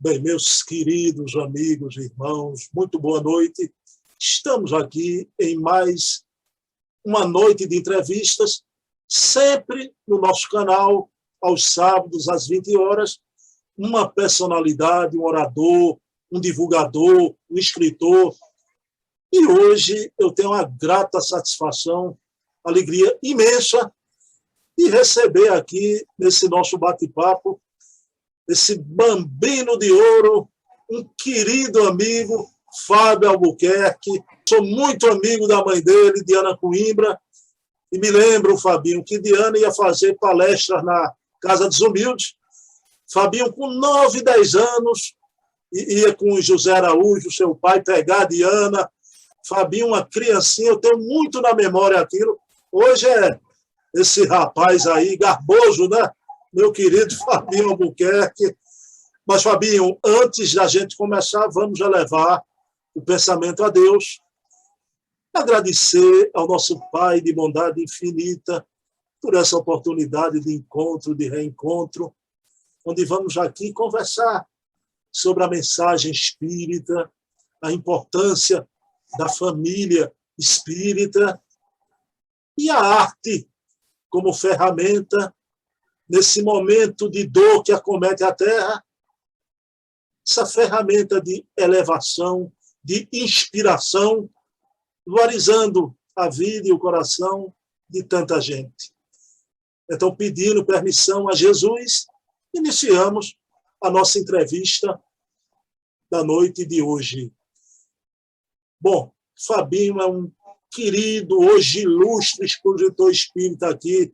Bem, meus queridos amigos e irmãos, muito boa noite. Estamos aqui em mais uma noite de entrevistas, sempre no nosso canal, aos sábados, às 20 horas, uma personalidade, um orador, um divulgador, um escritor. E hoje eu tenho uma grata satisfação, alegria imensa de receber aqui, nesse nosso bate-papo, esse bambino de ouro, um querido amigo, Fábio Albuquerque. Sou muito amigo da mãe dele, Diana Coimbra, e me lembro, Fabinho, que Diana ia fazer palestras na Casa dos Humildes. Fabinho, com 9, 10 anos, ia com o José Araújo, seu pai, pegar a Diana. Fabinho, uma criancinha, eu tenho muito na memória aquilo. Hoje é esse rapaz aí, garboso, né? Meu querido Fabinho Albuquerque. Mas, Fabinho, antes da gente começar, vamos já levar o pensamento a Deus, agradecer ao nosso Pai de bondade infinita por essa oportunidade de encontro, de reencontro, onde vamos aqui conversar sobre a mensagem espírita, a importância da família espírita e a arte como ferramenta nesse momento de dor que acomete a Terra, essa ferramenta de elevação, de inspiração, valorizando a vida e o coração de tanta gente. Então, pedindo permissão a Jesus, iniciamos a nossa entrevista da noite de hoje. Bom, Fabinho é um querido, hoje ilustre expositor espírita aqui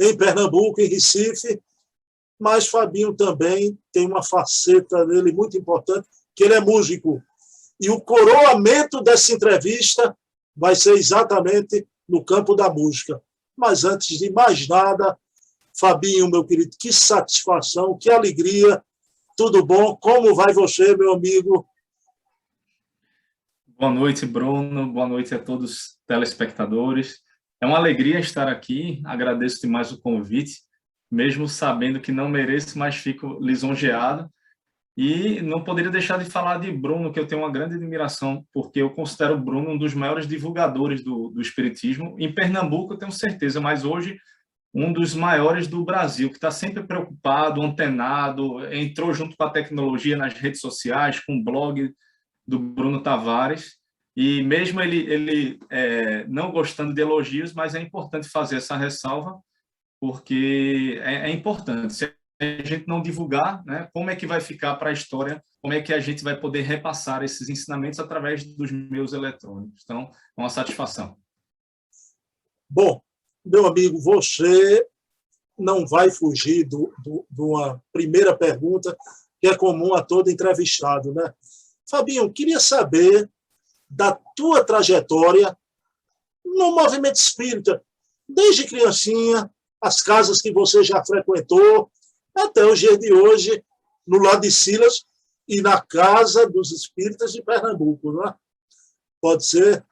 em Pernambuco, em Recife, mas Fabinho também tem uma faceta dele muito importante, que ele é músico. E o coroamento dessa entrevista vai ser exatamente no campo da música. Mas antes de mais nada, Fabinho, meu querido, que satisfação, que alegria, tudo bom? Como vai você, meu amigo? Boa noite, Bruno. Boa noite a todos os telespectadores. É uma alegria estar aqui. Agradeço demais o convite, mesmo sabendo que não mereço, mas fico lisonjeado. E não poderia deixar de falar de Bruno, que eu tenho uma grande admiração, porque eu considero o Bruno um dos maiores divulgadores do Espiritismo. Em Pernambuco, eu tenho certeza, mas hoje um dos maiores do Brasil, que está sempre preocupado, antenado, entrou junto com a tecnologia nas redes sociais, com o blog do Bruno Tavares. E mesmo ele não gostando de elogios, mas é importante fazer essa ressalva, porque é importante. Se a gente não divulgar, né, como é que vai ficar para a história, como é que a gente vai poder repassar esses ensinamentos através dos meios eletrônicos. Então, é uma satisfação. Bom, meu amigo, você não vai fugir de uma primeira pergunta que é comum a todo entrevistado, né? Fabinho, queria saber da tua trajetória no movimento espírita, desde criancinha, as casas que você já frequentou, até os dias de hoje, no lado de Silas e na Casa dos Espíritas de Pernambuco, não é? Pode ser?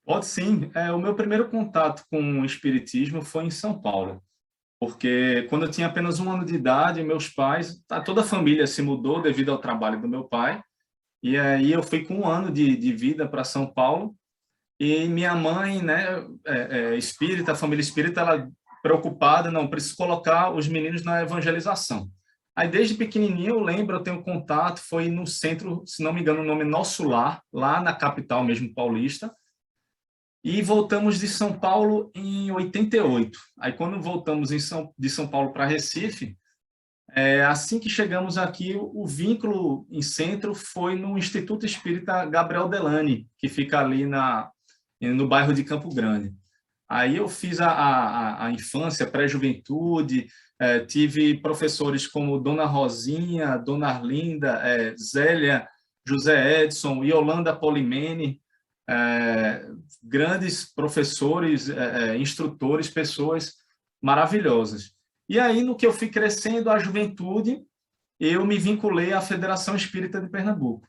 Pode sim. O meu primeiro contato com o espiritismo foi em São Paulo, porque quando eu tinha apenas 1 ano de idade, meus pais, toda a família se mudou devido ao trabalho do meu pai, e aí eu fui com 1 ano de vida para São Paulo, e minha mãe, né, espírita, a família espírita, ela preocupada, não, preciso colocar os meninos na evangelização. Aí, desde pequenininho, eu lembro, eu tenho contato, foi no centro, se não me engano, o nome é Nosso Lar, lá na capital mesmo, paulista, e voltamos de São Paulo em 88. Aí, quando voltamos de São Paulo para Recife, assim que chegamos aqui, o vínculo em centro foi no Instituto Espírita Gabriel Delany, que fica ali no bairro de Campo Grande. Aí eu fiz a infância, pré-juventude, tive professores como Dona Rosinha, Dona Arlinda, Zélia, José Edson, Yolanda Polimene, grandes professores, instrutores, pessoas maravilhosas. E aí, no que eu fui crescendo, a juventude, eu me vinculei à Federação Espírita de Pernambuco.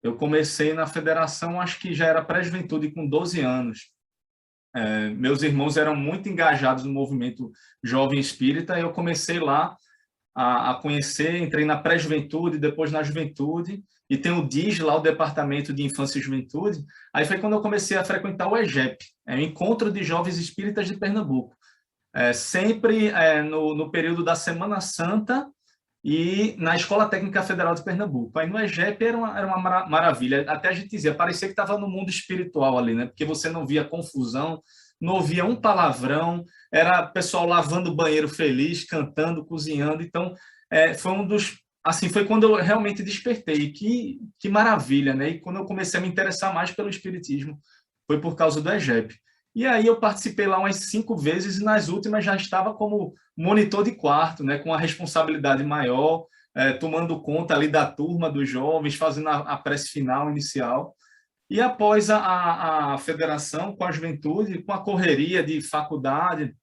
Eu comecei na federação, acho que já era pré-juventude, com 12 anos. Meus irmãos eram muito engajados no movimento jovem espírita, e eu comecei lá a conhecer, entrei na pré-juventude, depois na juventude, e tem o DIS lá, o Departamento de Infância e Juventude. Aí foi quando eu comecei a frequentar o EJEP, o Encontro de Jovens Espíritas de Pernambuco. Sempre no período da Semana Santa e na Escola Técnica Federal de Pernambuco. Aí no EJEP era uma maravilha, até a gente dizia, parecia que estava no mundo espiritual ali, né? Porque você não via confusão, não ouvia um palavrão, era pessoal lavando o banheiro feliz, cantando, cozinhando. Então, foi um dos... Assim, foi quando eu realmente despertei. Que maravilha, né? E quando eu comecei a me interessar mais pelo espiritismo, foi por causa do EJEP. E aí eu participei lá umas 5 vezes e nas últimas já estava como monitor de quarto, né? Com uma responsabilidade maior, tomando conta ali da turma dos jovens, fazendo a prece final inicial. E após a federação, com a juventude, com a correria de faculdade,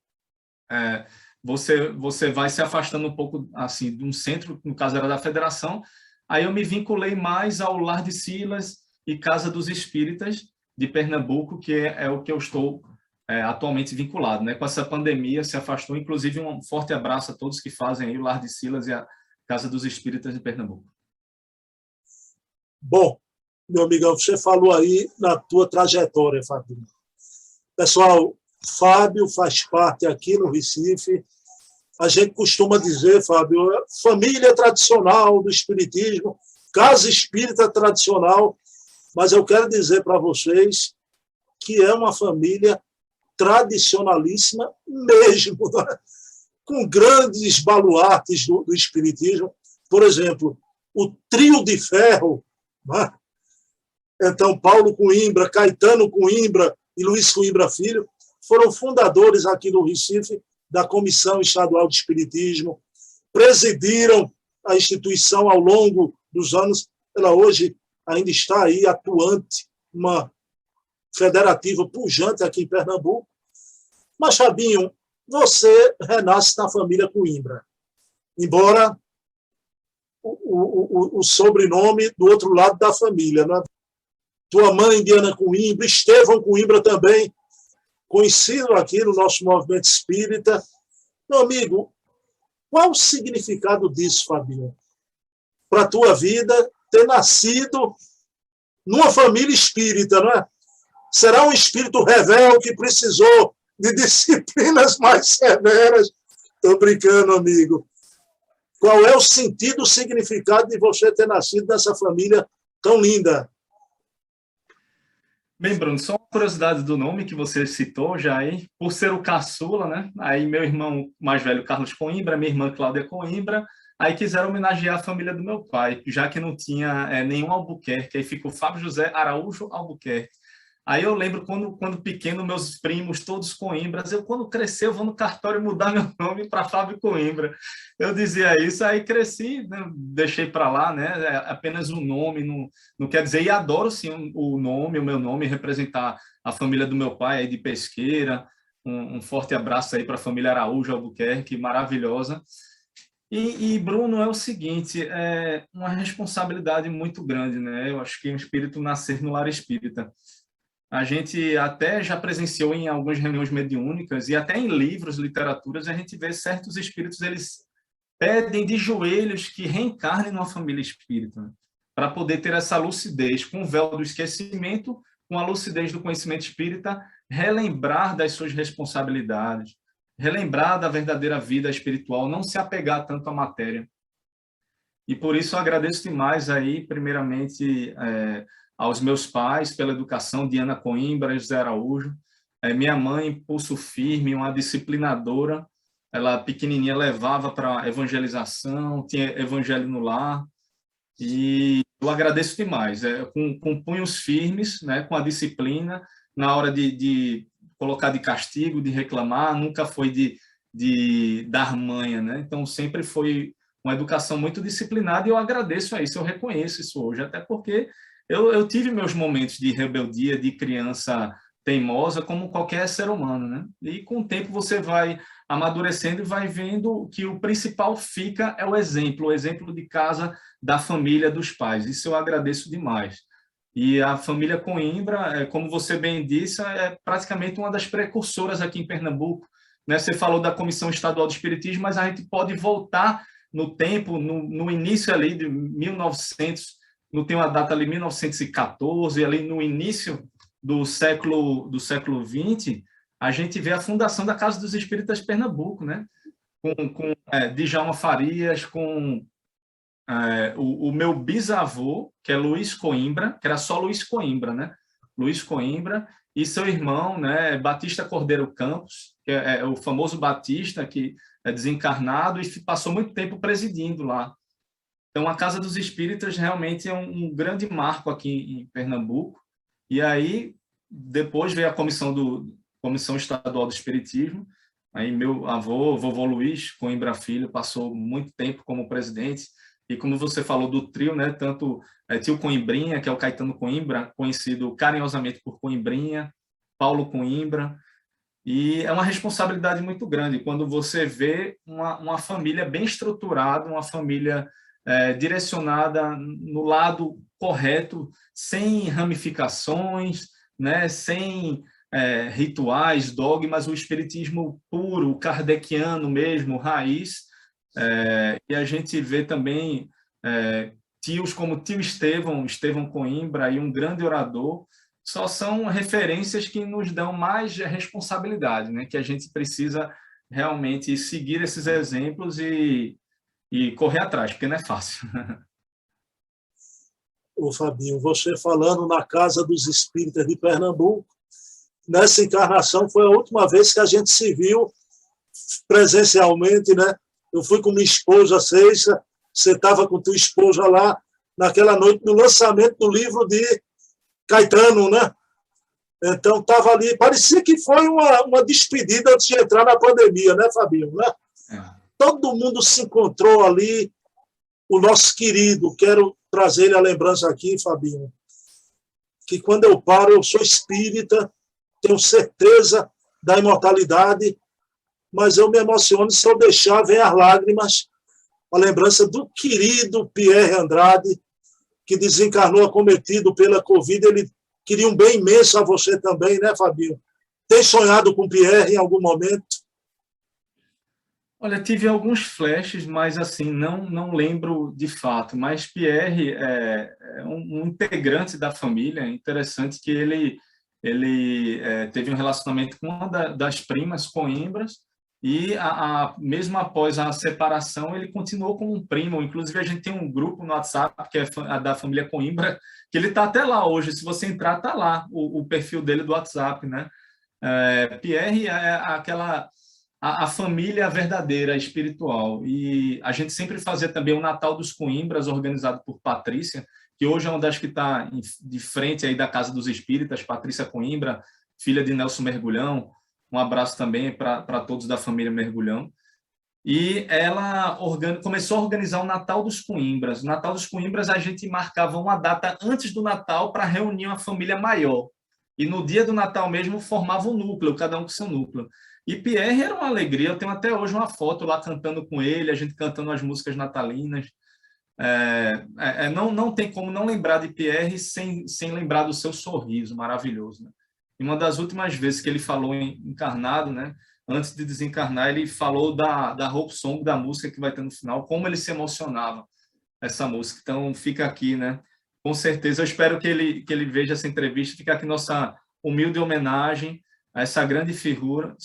você vai se afastando um pouco assim de um centro, no caso era da federação. Aí eu me vinculei mais ao Lar de Silas e Casa dos Espíritas de Pernambuco, que é o que eu estou atualmente vinculado, né? Com essa pandemia se afastou, inclusive um forte abraço a todos que fazem aí o Lar de Silas e a Casa dos Espíritas de Pernambuco. Bom, meu amigão, você falou aí na tua trajetória, Fábio. Pessoal, Fábio faz parte aqui no Recife. A gente costuma dizer, Fábio, família tradicional do espiritismo, casa espírita tradicional, mas eu quero dizer para vocês que é uma família tradicionalíssima mesmo, né? Com grandes baluartes do espiritismo. Por exemplo, o trio de ferro, né? Então, Paulo Coimbra, Caetano Coimbra e Luiz Coimbra Filho foram fundadores aqui no Recife da Comissão Estadual de Espiritismo, presidiram a instituição ao longo dos anos. Ela hoje ainda está aí atuante, uma federativa pujante aqui em Pernambuco. Mas, Fabinho, você renasce na família Coimbra, embora o sobrenome do outro lado da família, né? Tua mãe, Diana Coimbra, Estevão Coimbra também, conhecido aqui no nosso movimento espírita. Meu amigo, qual o significado disso, Fabinho? Para a tua vida, ter nascido numa família espírita, não é? Será um espírito rebelde que precisou de disciplinas mais severas? Estou brincando, amigo. Qual é o sentido, o significado de você ter nascido nessa família tão linda? Bem, Bruno, só uma curiosidade do nome que você citou já aí, por ser o caçula, né? Aí meu irmão mais velho, Carlos Coimbra, minha irmã Cláudia Coimbra, aí quiseram homenagear a família do meu pai, já que não tinha nenhum Albuquerque, aí ficou Fábio José Araújo Albuquerque. Aí eu lembro quando pequeno, meus primos, todos Coimbras, quando crescer eu vou no cartório mudar meu nome para Fábio Coimbra. Eu dizia isso, aí cresci, né, deixei para lá, né, apenas um nome, não quer dizer, e adoro sim o meu nome, representar a família do meu pai aí de Pesqueira. Um forte abraço aí para a família Araújo Albuquerque, maravilhosa. E, Bruno, é o seguinte, é uma responsabilidade muito grande, né? Eu acho que o espírito nascer no lar espírita. A gente até já presenciou em algumas reuniões mediúnicas e até em livros, literaturas, a gente vê certos espíritos, eles pedem de joelhos que reencarnem numa família espírita, né? Para poder ter essa lucidez, com o véu do esquecimento, com a lucidez do conhecimento espírita, relembrar das suas responsabilidades, relembrar da verdadeira vida espiritual, não se apegar tanto à matéria. E por isso eu agradeço demais aí, primeiramente, aos meus pais pela educação, Diana Coimbra e José Araújo. Minha mãe, pulso firme, uma disciplinadora, ela pequenininha levava para evangelização, tinha evangelho no lar, e eu agradeço demais, com punhos firmes, né, com a disciplina, na hora de colocar de castigo, de reclamar, nunca foi de dar manha, né? Então sempre foi uma educação muito disciplinada, e eu agradeço a isso, eu reconheço isso hoje, até porque eu tive meus momentos de rebeldia, de criança teimosa, como qualquer ser humano, né? E com o tempo você vai amadurecendo e vai vendo que o principal fica é o exemplo de casa, da família, dos pais. Isso eu agradeço demais. E a família Coimbra, como você bem disse, é praticamente uma das precursoras aqui em Pernambuco, né? Você falou da Comissão Estadual de Espiritismo, mas a gente pode voltar no tempo, no início ali de 1900, não tem uma data ali, 1914, ali no início do século XX, a gente vê a fundação da Casa dos Espíritas de Pernambuco, né? Com Djalma Farias, com o meu bisavô, que é Luiz Coimbra, que era só Luiz Coimbra, né? Luiz Coimbra, e seu irmão, né, Batista Cordeiro Campos, que é o famoso Batista, que é desencarnado e passou muito tempo presidindo lá. Então, a Casa dos Espíritas realmente é um grande marco aqui em Pernambuco. E aí, depois veio a Comissão Estadual do Espiritismo. Aí meu avô, vovô Luiz Coimbra Filho, passou muito tempo como presidente. E como você falou do trio, né, tanto tio Coimbrinha, que é o Caetano Coimbra, conhecido carinhosamente por Coimbrinha, Paulo Coimbra, e é uma responsabilidade muito grande quando você vê uma família bem estruturada, uma família direcionada no lado correto, sem ramificações, né, sem rituais, dogmas, o espiritismo puro, o kardeciano mesmo, raiz. E a gente vê também tios como tio Estevão Coimbra, e um grande orador, só são referências que nos dão mais responsabilidade, né? Que a gente precisa realmente seguir esses exemplos e correr atrás, porque não é fácil. Ô, Fabinho, você falando na Casa dos Espíritas de Pernambuco, nessa encarnação foi a última vez que a gente se viu presencialmente, né? Eu fui com minha esposa, Ceiça, você estava com tua esposa lá, naquela noite do lançamento do livro de Caetano, né? Então, estava ali, parecia que foi uma despedida antes de entrar na pandemia, né, Fabinho? Né? Todo mundo se encontrou ali, o nosso querido, quero trazer ele a lembrança aqui, Fabinho, que quando eu paro, eu sou espírita, tenho certeza da imortalidade, mas eu me emociono, se eu deixar, vem as lágrimas, a lembrança do querido Pierre Andrade, que desencarnou acometido pela Covid. Ele queria um bem imenso a você também, né, Fabinho? Tem sonhado com Pierre em algum momento? Olha, tive alguns flashes, mas assim, não lembro de fato. Mas Pierre é um integrante da família. Interessante que ele teve um relacionamento com uma das primas Coimbras, e mesmo após a separação, ele continuou como um primo. Inclusive, a gente tem um grupo no WhatsApp, que é a da família Coimbra, que ele está até lá hoje. Se você entrar, está lá o perfil dele do WhatsApp, né? Pierre é aquela... a família verdadeira, espiritual. E a gente sempre fazia também o Natal dos Coimbras, organizado por Patrícia, que hoje é uma das que está de frente aí da Casa dos Espíritas, Patrícia Coimbra, filha de Nelson Mergulhão. Um abraço também para todos da família Mergulhão. E ela começou a organizar o Natal dos Coimbras. O Natal dos Coimbras, a gente marcava uma data antes do Natal para reunir uma família maior. E no dia do Natal mesmo formava um núcleo, cada um com seu núcleo. E Pierre era uma alegria. Eu tenho até hoje uma foto lá cantando com ele, a gente cantando as músicas natalinas. Não tem como não lembrar de Pierre sem lembrar do seu sorriso maravilhoso, né? E uma das últimas vezes que ele falou encarnado, né, antes de desencarnar, ele falou da Hope Song, da música que vai ter no final, como ele se emocionava essa música. Então fica aqui, né? Com certeza, eu espero que ele veja essa entrevista. Fica aqui nossa humilde homenagem a essa grande figura,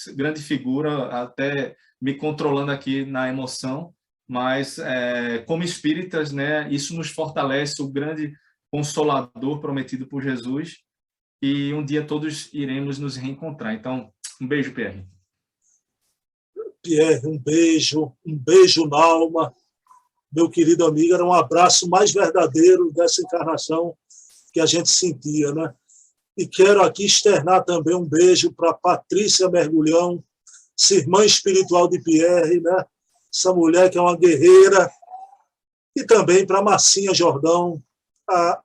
até me controlando aqui na emoção, mas como espíritas, né, isso nos fortalece, o grande consolador prometido por Jesus, e um dia todos iremos nos reencontrar. Então, um beijo, Pierre. Pierre, um beijo na alma, meu querido amigo. Era um abraço mais verdadeiro dessa encarnação que a gente sentia, né? E quero aqui externar também um beijo para Patrícia Mergulhão, essa irmã espiritual de Pierre, né? Essa mulher que é uma guerreira. E também para Marcinha Jordão, a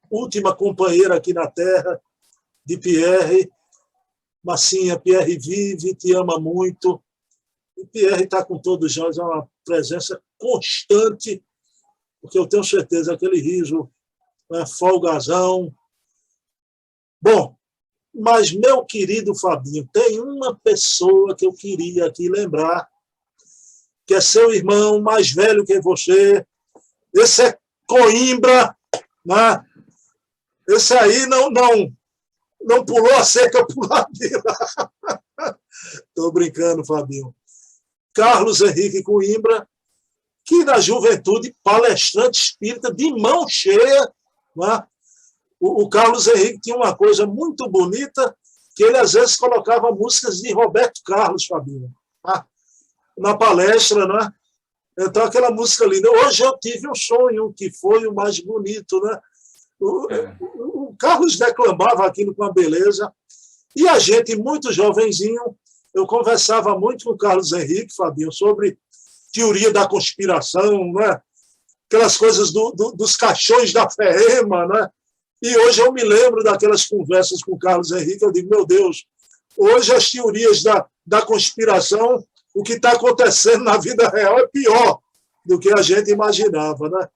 última companheira aqui na Terra de Pierre. Marcinha, Pierre vive, te ama muito. E Pierre está com todos nós, é uma presença constante, porque eu tenho certeza que aquele riso é folgazão. Bom, mas, meu querido Fabinho, tem uma pessoa que eu queria aqui lembrar, que é seu irmão, mais velho que você. Esse é Coimbra, né? Esse aí não pulou a cerca por ladeira. Estou brincando, Fabinho. Carlos Henrique Coimbra, que na juventude, palestrante espírita de mão cheia, né? O Carlos Henrique tinha uma coisa muito bonita, que ele às vezes colocava músicas de Roberto Carlos, Fabinho, né? Na palestra, né? Então, aquela música linda. Hoje eu tive um sonho que foi o mais bonito, né? O Carlos declamava aquilo com uma beleza. E a gente, muito jovenzinho, eu conversava muito com o Carlos Henrique, Fabinho, sobre teoria da conspiração, né? Aquelas coisas dos caixões da Ferrema, né? E hoje eu me lembro daquelas conversas com o Carlos Henrique, eu digo, meu Deus, hoje as teorias da conspiração, o que está acontecendo na vida real é pior do que a gente imaginava, né?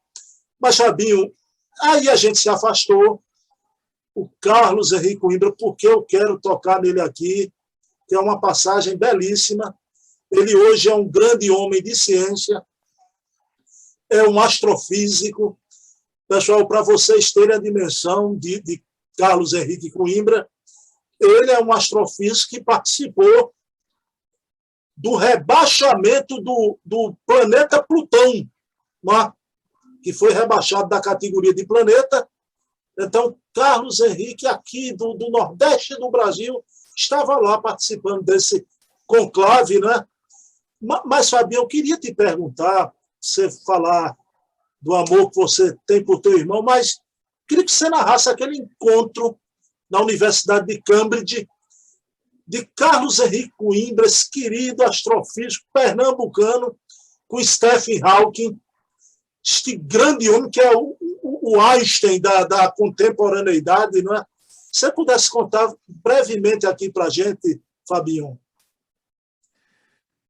Mas, Fabinho, aí a gente se afastou. O Carlos Henrique Coimbra, porque eu quero tocar nele aqui, que é uma passagem belíssima. Ele hoje é um grande homem de ciência, é um astrofísico. Pessoal, para vocês terem a dimensão de Carlos Henrique Coimbra, ele é um astrofísico que participou do rebaixamento do planeta Plutão, né? Que foi rebaixado da categoria de planeta. Então, Carlos Henrique, aqui do Nordeste do Brasil, estava lá participando desse conclave, né? Mas, Fabinho, eu queria te perguntar, você falar do amor que você tem por teu irmão, mas queria que você narrasse aquele encontro na Universidade de Cambridge de Carlos Henrique Coimbra, esse querido astrofísico pernambucano, com Stephen Hawking, este grande homem que é o Einstein da contemporaneidade, não é? Se você pudesse contar brevemente aqui para a gente, Fabinho.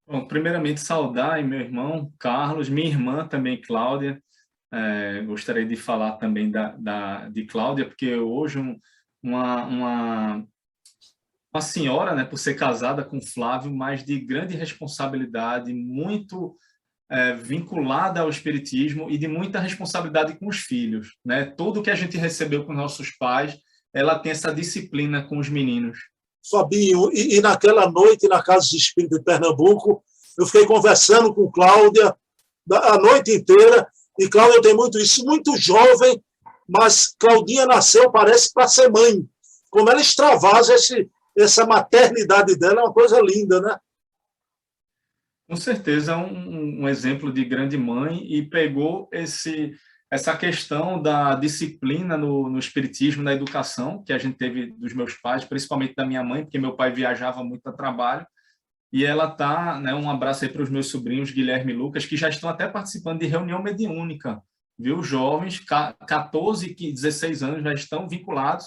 Bom, primeiramente, saudar meu irmão Carlos, minha irmã também, Cláudia. Gostaria de falar também de Cláudia, porque hoje uma senhora, né, por ser casada com Flávio, mas de grande responsabilidade, muito vinculada ao espiritismo e de muita responsabilidade com os filhos, né? Tudo que a gente recebeu com nossos pais, ela tem essa disciplina com os meninos. Fabinho, e naquela noite na Casa de Espírito de Pernambuco, eu fiquei conversando com Cláudia a noite inteira, e Cláudia tem muito isso, muito jovem, mas Claudinha nasceu, parece, para ser mãe. Como ela extravasa essa maternidade dela, é uma coisa linda, né? Com certeza, é um exemplo de grande mãe e pegou essa questão da disciplina no espiritismo, na educação, que a gente teve dos meus pais, principalmente da minha mãe, porque meu pai viajava muito a trabalho, e ela está, né, um abraço aí para os meus sobrinhos, Guilherme e Lucas, que já estão até participando de reunião mediúnica, viu? Jovens, 14 e 16 anos, já estão vinculados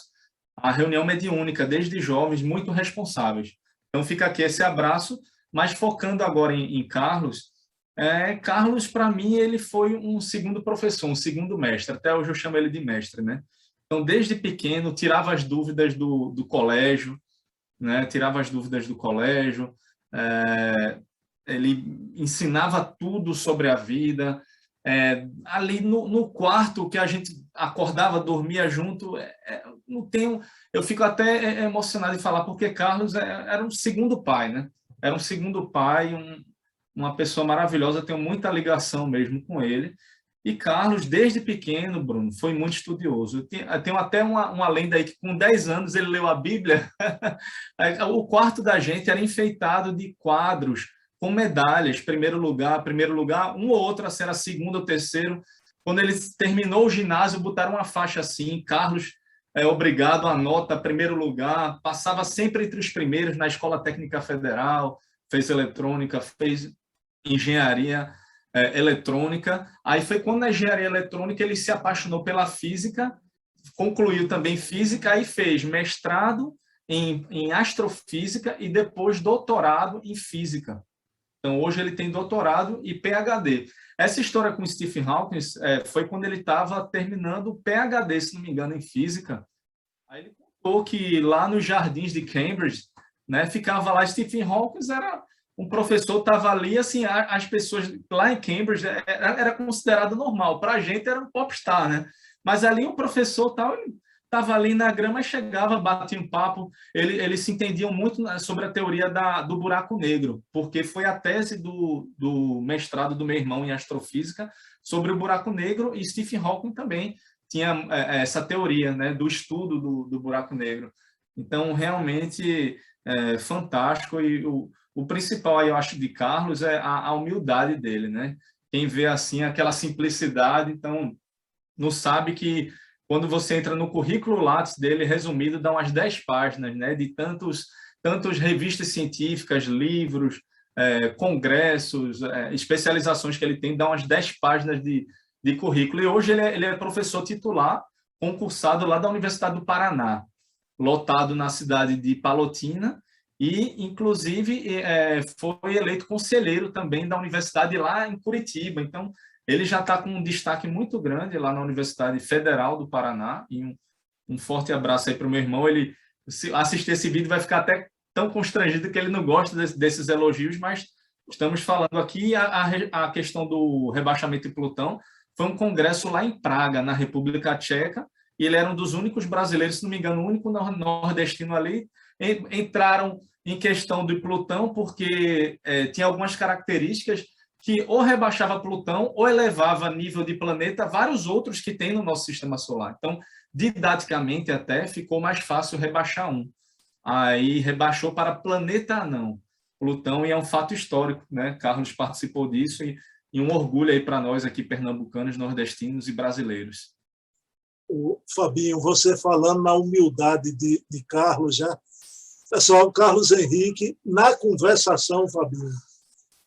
à reunião mediúnica, desde jovens, muito responsáveis. Então, fica aqui esse abraço. Mas focando agora em Carlos, Carlos, para mim, ele foi um segundo professor, um segundo mestre. Até hoje eu chamo ele de mestre, né? Então, desde pequeno, tirava as dúvidas do colégio, né? Tirava as dúvidas do colégio, ele ensinava tudo sobre a vida. Ali no quarto, que a gente acordava, dormia junto, eu fico até emocionado de falar, porque Carlos era um segundo pai, né? Era um segundo pai, uma pessoa maravilhosa, tenho muita ligação mesmo com ele. E Carlos, desde pequeno, Bruno, foi muito estudioso. Eu tenho até uma lenda aí que com 10 anos ele leu a Bíblia. O quarto da gente era enfeitado de quadros com medalhas, primeiro lugar, um ou outro, se era segundo ou terceiro. Quando ele terminou o ginásio, botaram uma faixa assim, Carlos, obrigado, a nota, primeiro lugar, passava sempre entre os primeiros na Escola Técnica Federal, fez eletrônica, fez engenharia eletrônica. Aí foi quando na engenharia eletrônica ele se apaixonou pela física, concluiu também física, aí fez mestrado em astrofísica e depois doutorado em física. Então, hoje ele tem doutorado e PhD. Essa história com Stephen Hawking foi quando ele estava terminando o PhD, se não me engano, em física. Aí ele contou que lá nos jardins de Cambridge, né, ficava lá Stephen Hawking, era um professor estava ali, assim, as pessoas lá em Cambridge era considerado normal. Para a gente era um popstar, né? Mas ali o professor tal, estava ali na grama, chegava, batia um papo. Eles se entendiam muito sobre a teoria do buraco negro, porque foi a tese do mestrado do meu irmão em astrofísica sobre o buraco negro, e Stephen Hawking também tinha essa teoria, né, do estudo do buraco negro. Então, realmente, fantástico. E o principal, aí, eu acho, de Carlos é a humildade dele, né? Quem vê assim aquela simplicidade, então não sabe que quando você entra no currículo Lattes dele, resumido, dá umas 10 páginas, né? De tantos revistas científicas, livros, congressos, especializações que ele tem, dá umas 10 páginas de currículo. E hoje ele é professor titular, concursado lá da Universidade do Paraná, lotado na cidade de Palotina, e, inclusive, foi eleito conselheiro também da universidade lá em Curitiba. Então, ele já está com um destaque muito grande lá na Universidade Federal do Paraná, e um forte abraço aí para o meu irmão. Ele, se assistir esse vídeo, vai ficar até tão constrangido que ele não gosta desses elogios, mas estamos falando aqui a questão do rebaixamento de Plutão. Foi um congresso lá em Praga, na República Tcheca, e ele era um dos únicos brasileiros, se não me engano, o único nordestino ali. Entraram em questão de Plutão porque tinha algumas características que ou rebaixava Plutão ou elevava nível de planeta vários outros que tem no nosso sistema solar. Então, didaticamente até ficou mais fácil rebaixar um. Aí rebaixou para planeta anão, Plutão, e é um fato histórico, né? Carlos participou disso, e um orgulho aí para nós aqui, pernambucanos, nordestinos e brasileiros. O Fabinho, você falando na humildade de Carlos, já. Pessoal, Carlos Henrique, na conversação, Fabinho,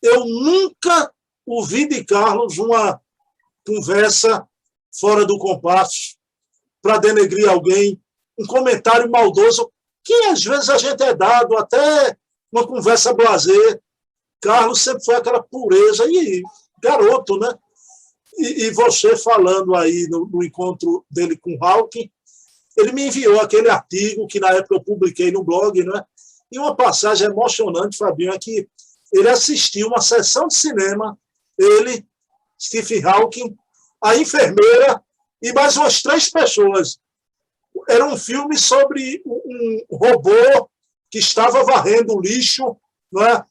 eu nunca ouvi de Carlos uma conversa fora do compasso para denegrir alguém, um comentário maldoso, que às vezes a gente é dado, até uma conversa blasé. Carlos sempre foi aquela pureza, e garoto, né? E você falando aí no encontro dele com Hawking, ele me enviou aquele artigo que na época eu publiquei no blog, né? E uma passagem emocionante, Fabinho, é que ele assistiu uma sessão de cinema, ele, Stephen Hawking, a enfermeira e mais umas 3 pessoas. Era um filme sobre um robô que estava varrendo o lixo, né?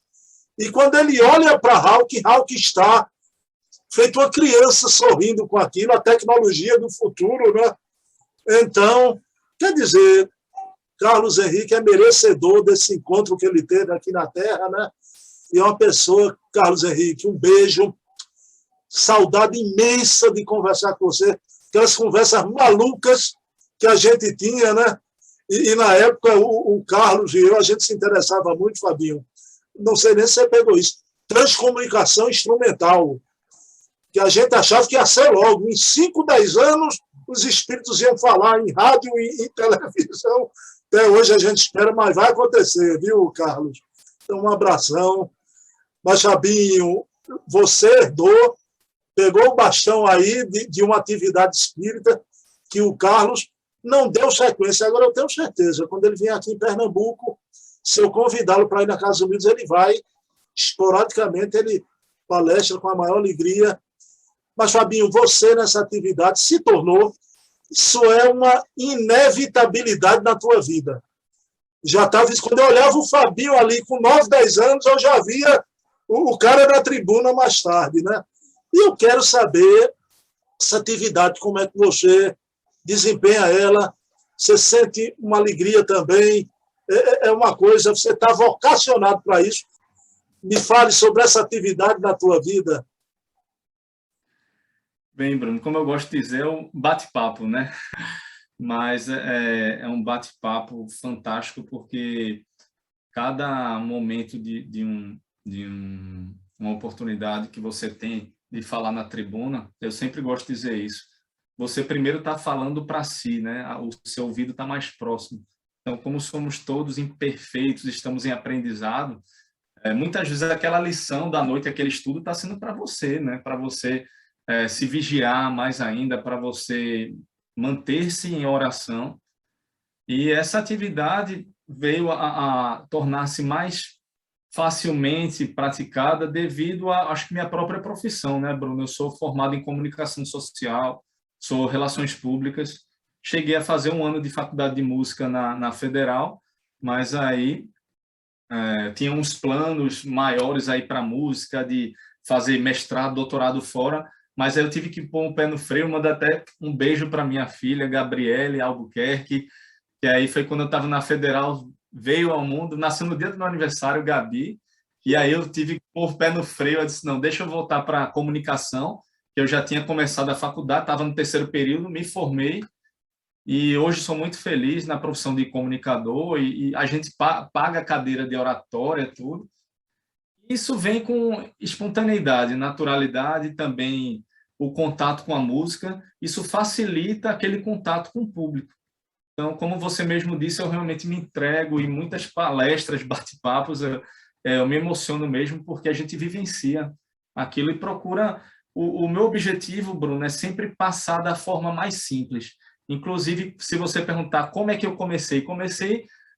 E quando ele olha para Hawking está feito uma criança sorrindo com aquilo, a tecnologia do futuro, né? Então, quer dizer, Carlos Henrique é merecedor desse encontro que ele teve aqui na Terra, né? E é uma pessoa, Carlos Henrique, um beijo, saudade imensa de conversar com você, aquelas conversas malucas que a gente tinha, né? E na época, o Carlos e eu, a gente se interessava muito, Fabinho, não sei nem se você pegou isso, transcomunicação instrumental, que a gente achava que ia ser logo, em 5, 10 anos, os espíritos iam falar em rádio e em televisão. Até hoje a gente espera, mas vai acontecer, viu, Carlos? Então, um abração. Mas, Fabinho, você herdou, pegou o bastão aí de uma atividade espírita que o Carlos não deu sequência. Agora, eu tenho certeza, quando ele vier aqui em Pernambuco, se eu convidá-lo para ir na Casa Unidos, ele vai, esporadicamente, ele palestra com a maior alegria. Mas, Fabinho, você nessa atividade se tornou, isso é uma inevitabilidade na tua vida. Já estava, quando eu olhava o Fabinho ali com 9, 10 anos, eu já via o cara na tribuna mais tarde, né? E eu quero saber essa atividade, como é que você desempenha ela, você sente uma alegria também, é uma coisa, você está vocacionado para isso. Me fale sobre essa atividade na tua vida. Bem, Bruno, como eu gosto de dizer, é um bate-papo, né? Mas é um bate-papo fantástico, porque cada momento uma oportunidade que você tem de falar na tribuna, eu sempre gosto de dizer isso. Você primeiro está falando para si, né? O seu ouvido está mais próximo. Então, como somos todos imperfeitos, estamos em aprendizado, muitas vezes aquela lição da noite, aquele estudo está sendo para você, né? Para você se vigiar mais ainda, para você manter-se em oração. E essa atividade veio a tornar-se mais facilmente praticada devido a, acho que minha própria profissão, né, Bruno? Eu sou formado em comunicação social, sou relações públicas, cheguei a fazer um ano de faculdade de música na Federal, mas aí tinha uns planos maiores aí para música, de fazer mestrado, doutorado fora, mas aí eu tive que pôr um pé no freio, mandar até um beijo para minha filha, Gabriele Albuquerque, que aí foi quando eu estava na Federal, veio ao mundo, nasceu no dia do meu aniversário, Gabi, e aí eu tive que pôr o pé no freio, eu disse, não, deixa eu voltar para a comunicação, que eu já tinha começado a faculdade, estava no terceiro período, me formei, e hoje sou muito feliz na profissão de comunicador, e a gente paga a cadeira de oratória, tudo. Isso vem com espontaneidade, naturalidade, também o contato com a música, isso facilita aquele contato com o público. Então, como você mesmo disse, eu realmente me entrego em muitas palestras, bate-papos, eu me emociono mesmo, porque a gente vivencia aquilo e procura... O meu objetivo, Bruno, é sempre passar da forma mais simples. Inclusive, se você perguntar como é que eu comecei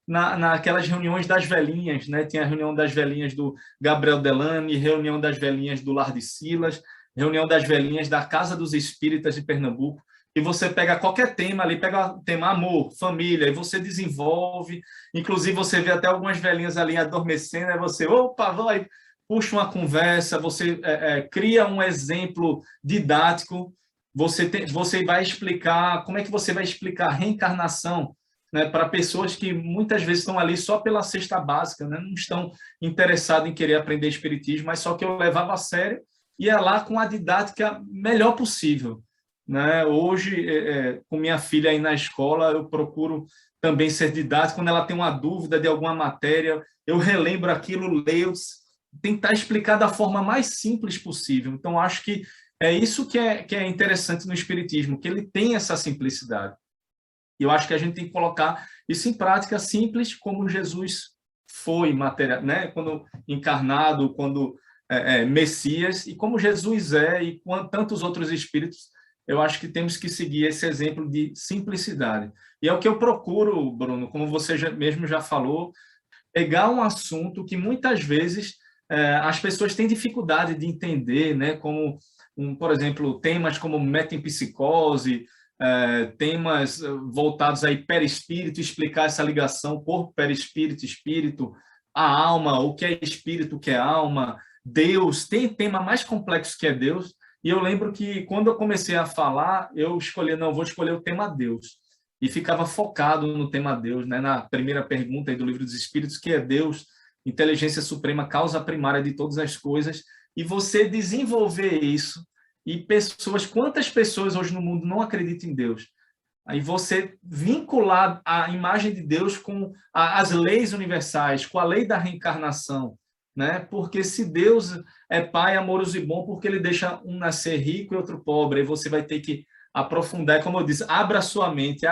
naquelas reuniões das velhinhas, né? Tinha a reunião das velhinhas do Gabriel Delany, reunião das velhinhas do Lar de Silas, reunião das velhinhas da Casa dos Espíritas de Pernambuco, e você pega qualquer tema ali, pega o tema amor, família, e você desenvolve, inclusive você vê até algumas velhinhas ali adormecendo, aí você, opa, vai, puxa uma conversa, você cria um exemplo didático, você vai explicar, como é que você vai explicar a reencarnação, né, para pessoas que muitas vezes estão ali só pela cesta básica, né, não estão interessadas em querer aprender espiritismo, mas só que eu levava a sério e ia lá com a didática melhor possível. Né? Hoje, com minha filha aí na escola, eu procuro também ser didático. Quando ela tem uma dúvida de alguma matéria, eu relembro aquilo, leio, tentar explicar da forma mais simples possível. Então, acho que é isso que é interessante no Espiritismo, que ele tem essa simplicidade. E eu acho que a gente tem que colocar isso em prática, simples como Jesus foi, né? Quando encarnado, quando Messias, e como Jesus e tantos outros espíritos. Eu acho que temos que seguir esse exemplo de simplicidade. E é o que eu procuro, Bruno, como você mesmo já falou, pegar um assunto que muitas vezes as pessoas têm dificuldade de entender, né? Como, por exemplo, temas como metempsicose, temas voltados aí perispírito, explicar essa ligação corpo, perispírito, espírito, a alma, o que é espírito, o que é alma, Deus, tem tema mais complexo que é Deus. E eu lembro que quando eu comecei a falar, eu escolhi, não, vou escolher o tema Deus. E ficava focado no tema Deus, né? Na primeira pergunta aí do Livro dos Espíritos, que é Deus, inteligência suprema, causa primária de todas as coisas. E você desenvolver isso, e quantas pessoas hoje no mundo não acreditam em Deus? Aí você vincular a imagem de Deus com as leis universais, com a lei da reencarnação, né? Porque se Deus é pai amoroso e bom, porque ele deixa um nascer rico e outro pobre, aí você vai ter que aprofundar, como eu disse, abra sua mente,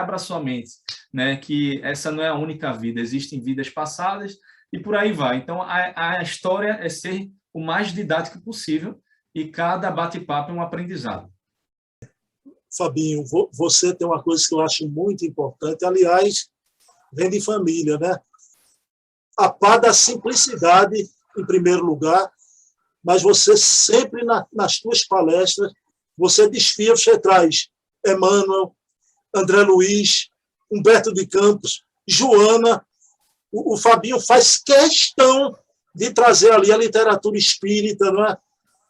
né? Que essa não é a única vida, existem vidas passadas e por aí vai. Então, a história é ser o mais didático possível e cada bate-papo é um aprendizado. Fabinho, você tem uma coisa que eu acho muito importante, aliás, vem de família, né? A pá da simplicidade, em primeiro lugar, mas você sempre, nas suas palestras, você desfia, você traz Emmanuel, André Luiz, Humberto de Campos, Joana. O Fabinho faz questão de trazer ali a literatura espírita, não é?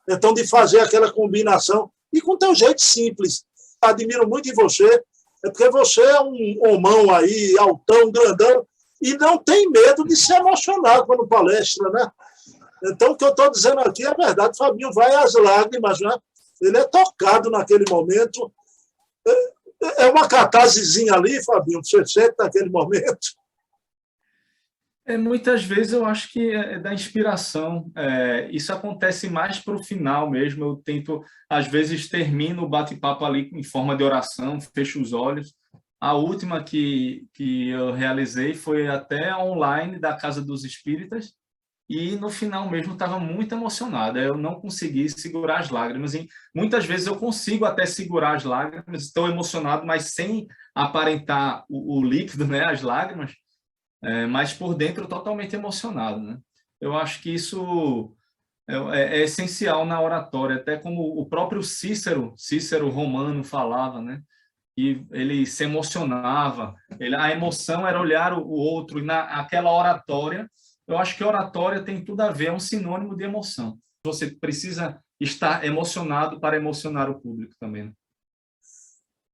Então, de fazer aquela combinação, e com teu jeito simples. Admiro muito em você, porque você é um homão aí, altão, grandão, e não tem medo de se emocionar quando palestra, né? Então, o que eu estou dizendo aqui é verdade. O Fabinho vai às lágrimas, né? Ele é tocado naquele momento. É uma catarsezinha ali, Fabinho, que você sente naquele momento. Muitas vezes eu acho que é da inspiração. Isso acontece mais para o final mesmo. Eu tento, às vezes, termino o bate-papo ali em forma de oração, fecho os olhos. A última que eu realizei foi até online da Casa dos Espíritas, e no final mesmo estava muito emocionada. Eu não consegui segurar as lágrimas. E muitas vezes eu consigo até segurar as lágrimas, estou emocionado, mas sem aparentar o líquido, né, as lágrimas, mas por dentro totalmente emocionado, né? Eu acho que isso é essencial na oratória, até como o próprio Cícero Romano falava, né? E ele se emocionava, a emoção era olhar o outro, e naquela oratória, eu acho que oratória tem tudo a ver, é um sinônimo de emoção. Você precisa estar emocionado para emocionar o público também, né?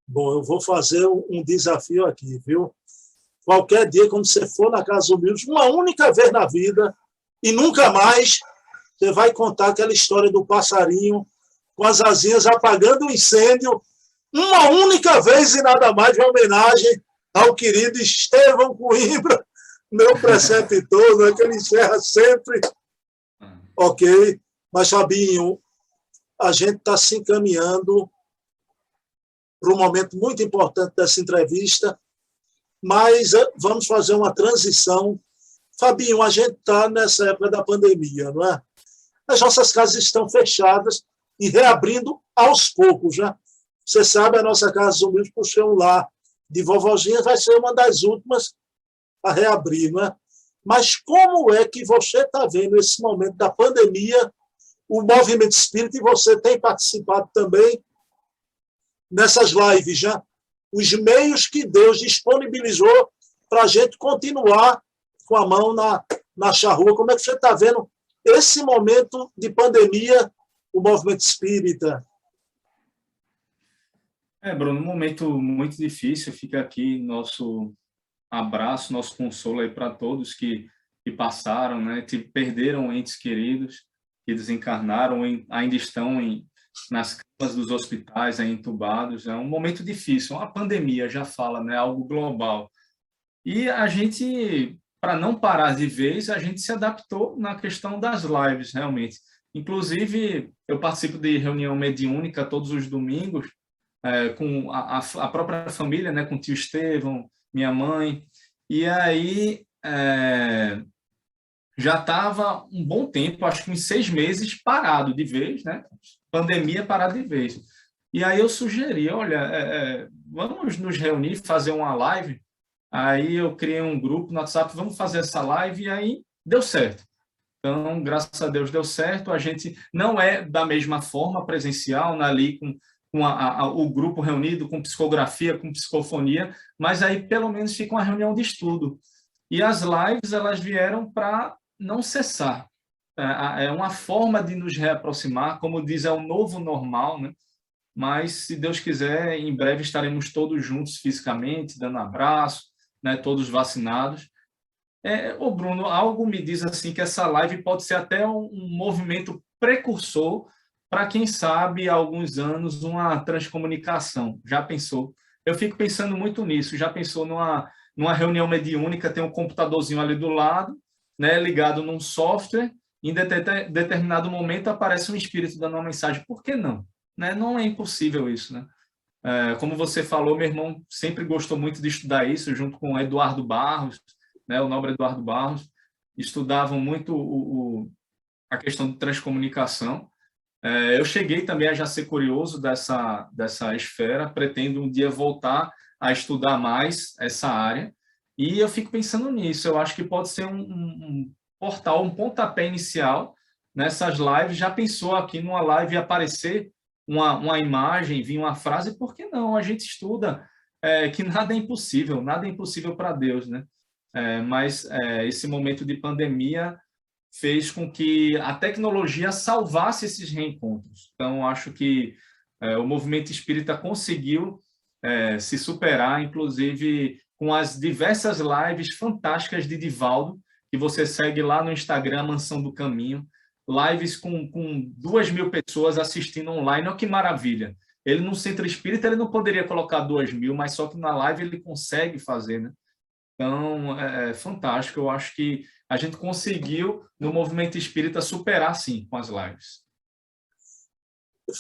Bom, eu vou fazer um desafio aqui, viu? Qualquer dia, quando você for na Casa Humilde, uma única vez na vida, e nunca mais, você vai contar aquela história do passarinho com as asinhas apagando o incêndio, uma única vez e nada mais, de homenagem ao querido Estevão Coimbra, meu preceptor, né, que ele encerra sempre. Ok? Mas, Fabinho, a gente está se encaminhando para um momento muito importante dessa entrevista, mas vamos fazer uma transição. Fabinho, a gente está nessa época da pandemia, não é? As nossas casas estão fechadas e reabrindo aos poucos, né? Você sabe, a nossa Casa Humilde, por ser um lar de vovozinha, vai ser uma das últimas a reabrir, não é? Mas como é que você está vendo esse momento da pandemia, o movimento espírita, e você tem participado também nessas lives, já? Os meios que Deus disponibilizou para a gente continuar com a mão na charrua. Como é que você está vendo esse momento de pandemia, o movimento espírita? Bruno, um momento muito difícil. Fica aqui nosso abraço, nosso consolo aí para todos que passaram, né, que perderam entes queridos, que desencarnaram, ainda estão nas camas dos hospitais, aí, entubados. É um momento difícil, uma pandemia, já fala, né, algo global. E a gente, para não parar de vez, a gente se adaptou na questão das lives, realmente. Inclusive, eu participo de reunião mediúnica todos os domingos, com a própria família, né, com o tio Estevão, minha mãe, e aí já estava um bom tempo, acho que uns 6 meses, parado de vez, né? Pandemia parada de vez. E aí eu sugeri, olha, vamos nos reunir, fazer uma live. Aí eu criei um grupo no WhatsApp, vamos fazer essa live, e aí deu certo. Então, graças a Deus deu certo. A gente não é da mesma forma presencial, ali com o grupo reunido, com psicografia, com psicofonia, mas aí pelo menos fica uma reunião de estudo. E as lives, elas vieram para não cessar. É uma forma de nos reaproximar, como diz, é o novo normal, né? Mas, se Deus quiser, em breve estaremos todos juntos fisicamente, dando abraço, né? Todos vacinados. Ô Bruno, algo me diz assim que essa live pode ser até um movimento precursor para, quem sabe, há alguns anos, uma transcomunicação. Já pensou? Eu fico pensando muito nisso. Já pensou numa reunião mediúnica, tem um computadorzinho ali do lado, né, ligado num software, em determinado momento aparece um espírito dando uma mensagem. Por que não? Né? Não é impossível isso, né? Como você falou, meu irmão sempre gostou muito de estudar isso, junto com o Eduardo Barros, né, o nobre Eduardo Barros, estudavam muito a questão de transcomunicação. Eu cheguei também a já ser curioso dessa esfera, pretendo um dia voltar a estudar mais essa área, e eu fico pensando nisso. Eu acho que pode ser um portal, um pontapé inicial nessas lives. Já pensou aqui numa live aparecer uma imagem, vir uma frase? Por que não? A gente estuda que nada é impossível para Deus, né? Mas esse momento de pandemia fez com que a tecnologia salvasse esses reencontros. Então, acho que o movimento espírita conseguiu se superar, inclusive com as diversas lives fantásticas de Divaldo, que você segue lá no Instagram, Mansão do Caminho, lives com 2.000 pessoas assistindo online. Olha que maravilha! Ele, no centro espírita, ele não poderia colocar 2.000, mas só que na live ele consegue fazer, né? Então, é fantástico. Eu acho que a gente conseguiu, no movimento espírita, superar, sim, com as lives.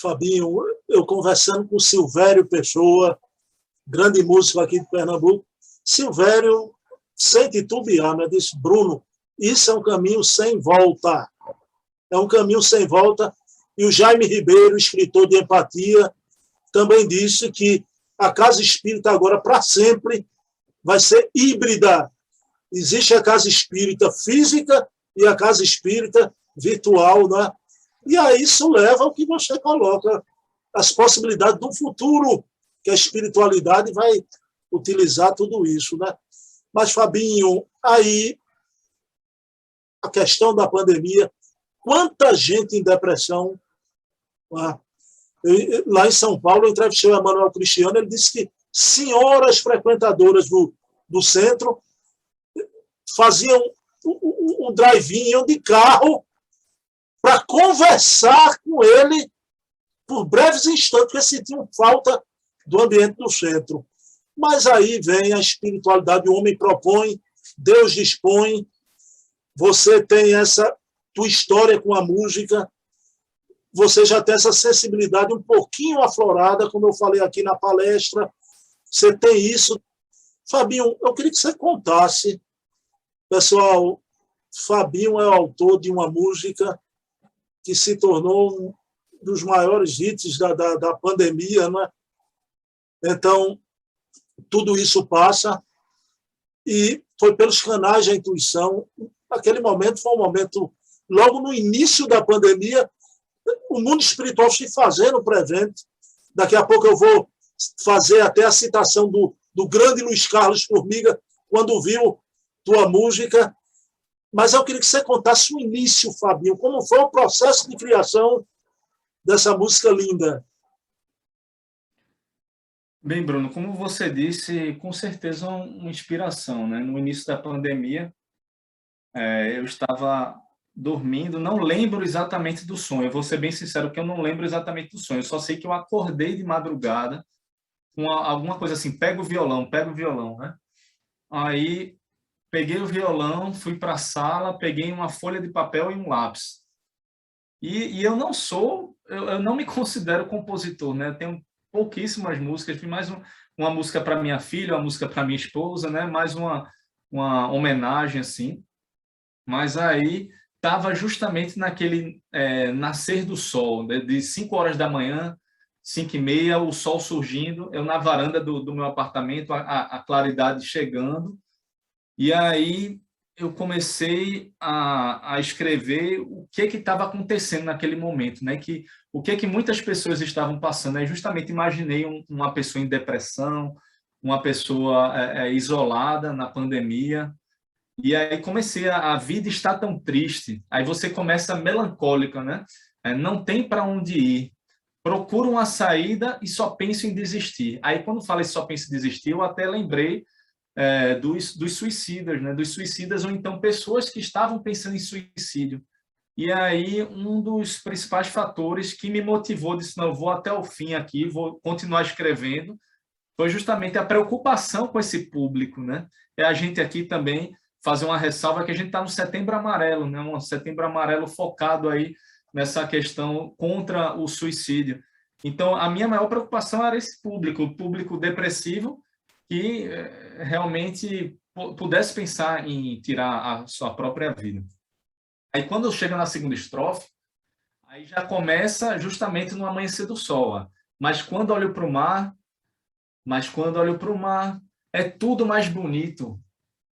Fabinho, eu conversando com o Silvério Pessoa, grande músico aqui de Pernambuco, Silvério, sem titubear, né, disse: Bruno, isso é um caminho sem volta. É um caminho sem volta. E o Jaime Ribeiro, escritor de Empatia, também disse que a Casa Espírita agora, para sempre, vai ser híbrida. Existe a Casa Espírita física e a casa espírita virtual, né? E aí isso leva ao que você coloca, as possibilidades do futuro, que a espiritualidade vai utilizar tudo isso, né? Mas, Fabinho, aí a questão da pandemia, quanta gente em depressão, né? Lá em São Paulo, eu entrevistei o Emanuel Cristiano, ele disse que senhoras frequentadoras do centro faziam um drive-in, iam de carro para conversar com ele por breves instantes, porque sentiam falta do ambiente do centro. Mas aí vem a espiritualidade, o homem propõe, Deus dispõe, você tem essa tua história com a música, você já tem essa sensibilidade um pouquinho aflorada, como eu falei aqui na palestra, você tem isso. Fabinho, eu queria que você contasse, pessoal, Fabinho é o autor de uma música que se tornou um dos maiores hits da pandemia, né? Então, tudo isso passa e foi pelos canais da intuição. Aquele momento foi um momento, logo no início da pandemia, o mundo espiritual se fazendo presente. Daqui a pouco eu vou fazer até a citação do grande Luiz Carlos Formiga, quando viu tua música. Mas eu queria que você contasse o início, Fabinho, como foi o processo de criação dessa música linda. Bem, Bruno, como você disse, com certeza uma inspiração, né? No início da pandemia, eu estava dormindo, não lembro exatamente do sonho. Eu vou ser bem sincero que eu não lembro exatamente do sonho. Eu só sei que eu acordei de madrugada com alguma coisa assim, pega o violão, né? Aí peguei o violão, fui para a sala, peguei uma folha de papel e um lápis. E eu não sou, eu não me considero compositor, né? Eu tenho pouquíssimas músicas, fiz mais uma música para minha filha, uma música para minha esposa, né? Mais uma homenagem assim. Mas aí estava justamente naquele nascer do sol, né? De 5 horas da manhã, 5h30, o sol surgindo, eu na varanda do meu apartamento, a claridade chegando, e aí eu comecei a escrever o que estava acontecendo naquele momento, né? O que muitas pessoas estavam passando. Aí justamente imaginei uma pessoa em depressão, uma pessoa isolada na pandemia, e aí comecei, a vida está tão triste. Aí você começa melancólica, né? Não tem para onde ir. Procuro uma saída e só penso em desistir. Aí quando falei só penso em desistir, eu até lembrei dos suicidas, né? Dos suicidas ou então pessoas que estavam pensando em suicídio. E aí um dos principais fatores que me motivou, disse, não, eu vou até o fim aqui, vou continuar escrevendo, foi justamente a preocupação com esse público, né? É a gente aqui também fazer uma ressalva que a gente está no Setembro Amarelo, né? Um Setembro Amarelo focado aí nessa questão contra o suicídio. Então, a minha maior preocupação era esse público, o público depressivo, que realmente pudesse pensar em tirar a sua própria vida. Aí, quando chega na segunda estrofe, aí já começa justamente no amanhecer do sol. Ó. Mas quando olho para o mar, é tudo mais bonito.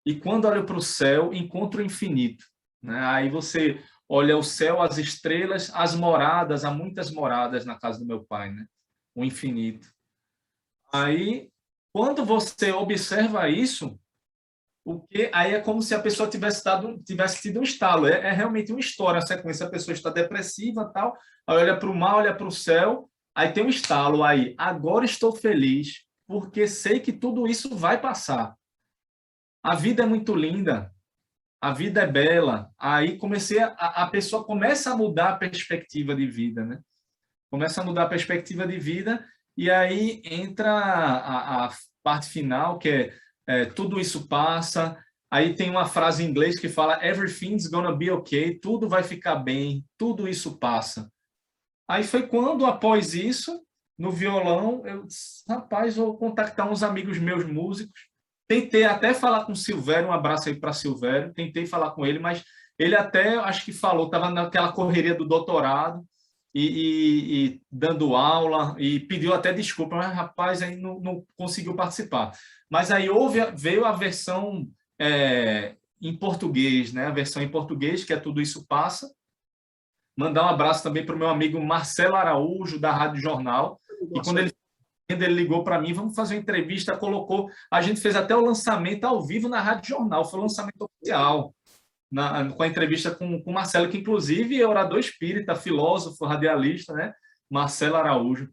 E quando olho para o céu, encontro o infinito. Né? Aí você olha o céu, as estrelas, as moradas, há muitas moradas na casa do meu pai, né? O infinito. Aí, quando você observa isso, aí é como se a pessoa tivesse tido um estalo. É realmente uma história, a sequência. A pessoa está depressiva, tal, aí olha para o mar, olha para o céu, aí tem um estalo aí. Agora estou feliz, porque sei que tudo isso vai passar. A vida é muito linda, a vida é bela. Aí a pessoa começa a mudar a perspectiva de vida, né? Começa a mudar a perspectiva de vida e aí entra a parte final, que tudo isso passa. Aí tem uma frase em inglês que fala everything's gonna be okay, tudo vai ficar bem, tudo isso passa. Aí foi quando, após isso, no violão, eu disse, rapaz, vou contactar uns amigos meus músicos. Tentei até falar com o Silvério, um abraço aí para Silvério, tentei falar com ele, mas ele até, acho que falou, estava naquela correria do doutorado e dando aula, e pediu até desculpa, mas rapaz, aí não conseguiu participar. Mas aí veio a versão em português, né? A versão em português, que é Tudo Isso Passa. Mandar um abraço também para o meu amigo Marcelo Araújo, da Rádio Jornal. E quando ele ligou para mim, vamos fazer uma entrevista, colocou... A gente fez até o lançamento ao vivo na Rádio Jornal, foi o lançamento oficial, com a entrevista com o Marcelo, que inclusive é orador espírita, filósofo, radialista, né? Marcelo Araújo.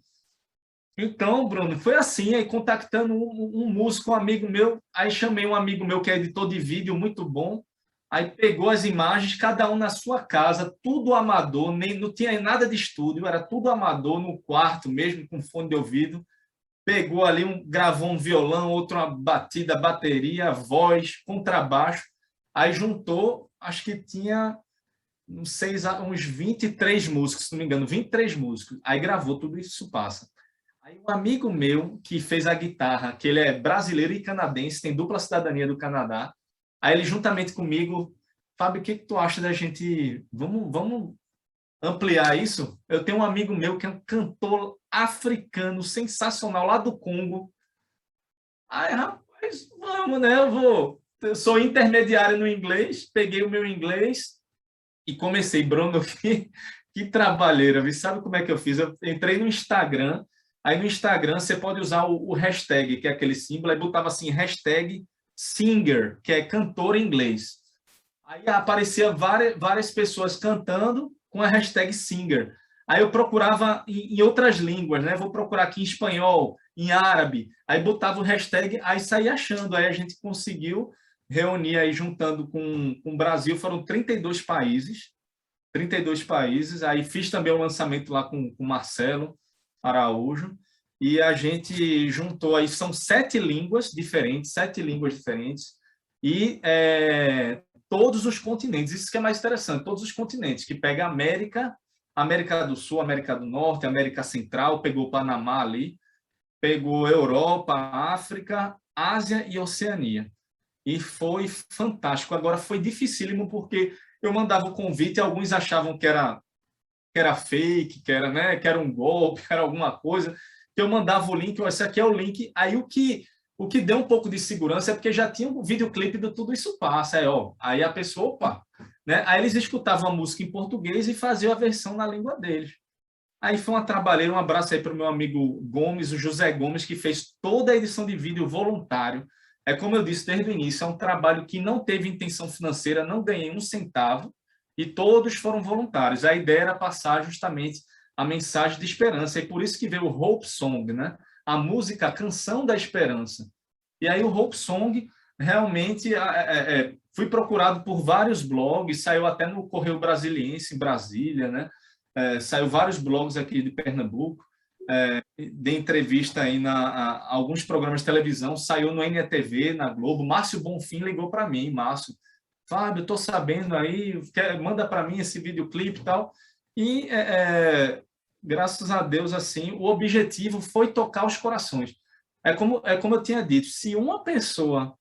Então, Bruno, foi assim, aí contactando um músico, um amigo meu, aí chamei um amigo meu que é editor de vídeo, muito bom, aí pegou as imagens, cada um na sua casa, tudo amador, nem, não tinha nada de estúdio, era tudo amador, no quarto mesmo, com fone de ouvido, pegou ali, gravou um violão, outro uma batida, bateria, voz, contrabaixo, aí juntou, acho que tinha uns 23 músicos, se não me engano, 23 músicos, aí gravou Tudo Isso Passa. Aí um amigo meu que fez a guitarra, que ele é brasileiro e canadense, tem dupla cidadania do Canadá, aí ele juntamente comigo, Fábio, o que tu acha da gente... Vamos ampliar isso? Eu tenho um amigo meu que é um cantor africano sensacional lá do Congo. Aí, rapaz, vamos, né? Eu sou intermediário no inglês, peguei o meu inglês e comecei, Bruno, que trabalheira, viu? Sabe como é que eu fiz? Eu entrei no Instagram. Aí no Instagram você pode usar o hashtag, que é aquele símbolo, aí botava assim, hashtag singer, que é cantor em inglês. Aí aparecia várias pessoas cantando com a hashtag singer. Aí eu procurava em outras línguas, né? Vou procurar aqui em espanhol, em árabe. Aí botava o hashtag, aí saía achando. Aí a gente conseguiu reunir aí, juntando com o Brasil, foram 32 países. 32 países. Aí fiz também o lançamento lá com o Marcelo Araújo, e a gente juntou aí, são 7 línguas diferentes, e todos os continentes, isso que é mais interessante, todos os continentes, que pega América, América do Sul, América do Norte, América Central, pegou Panamá ali, pegou Europa, África, Ásia e Oceania. E foi fantástico. Agora foi dificílimo, porque eu mandava o convite e alguns achavam que era fake, que era, né, que era um golpe, que era alguma coisa, que eu mandava o link, esse aqui é o link, aí o que deu um pouco de segurança é porque já tinha um videoclipe do Tudo Isso Passa, aí a pessoa, opa, né, aí eles escutavam a música em português e faziam a versão na língua deles. Aí foi uma trabalheira, um abraço aí para o meu amigo Gomes, o José Gomes, que fez toda a edição de vídeo voluntário. É como eu disse desde o início, é um trabalho que não teve intenção financeira, não ganhei um centavo, e todos foram voluntários. A ideia era passar justamente a mensagem de esperança, e por isso que veio o Hope Song, né? A música, a canção da esperança. E aí o Hope Song, realmente, fui procurado por vários blogs, saiu até no Correio Brasiliense, em Brasília, né? Saiu vários blogs aqui de Pernambuco, dei entrevista aí alguns programas de televisão, saiu no NETV, na Globo. Márcio Bonfim ligou para mim, Márcio, Fábio, estou sabendo aí, manda para mim esse videoclipe e tal. E, graças a Deus, assim, o objetivo foi tocar os corações. É como eu tinha dito, se uma pessoa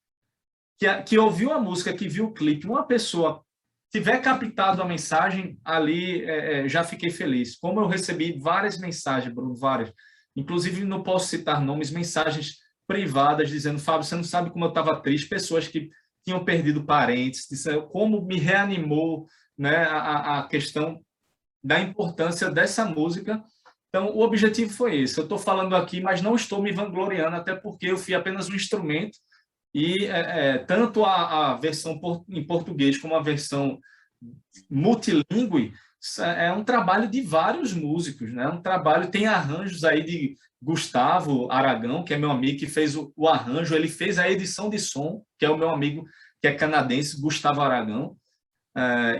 que ouviu a música, que viu o clipe, uma pessoa tiver captado a mensagem, ali já fiquei feliz. Como eu recebi várias mensagens, Bruno, várias. Inclusive, não posso citar nomes, mensagens privadas dizendo, Fábio, você não sabe como eu estava triste, pessoas que tinham perdido parentes, disseram como me reanimou, né, a questão da importância dessa música. Então, o objetivo foi esse. Eu estou falando aqui, mas não estou me vangloriando, até porque eu fui apenas um instrumento, e tanto a versão em português como a versão multilingüe é um trabalho de vários músicos, né? Um trabalho, tem arranjos aí de Gustavo Aragão, que é meu amigo, que fez o arranjo, ele fez a edição de som, que é o meu amigo, que é canadense, Gustavo Aragão,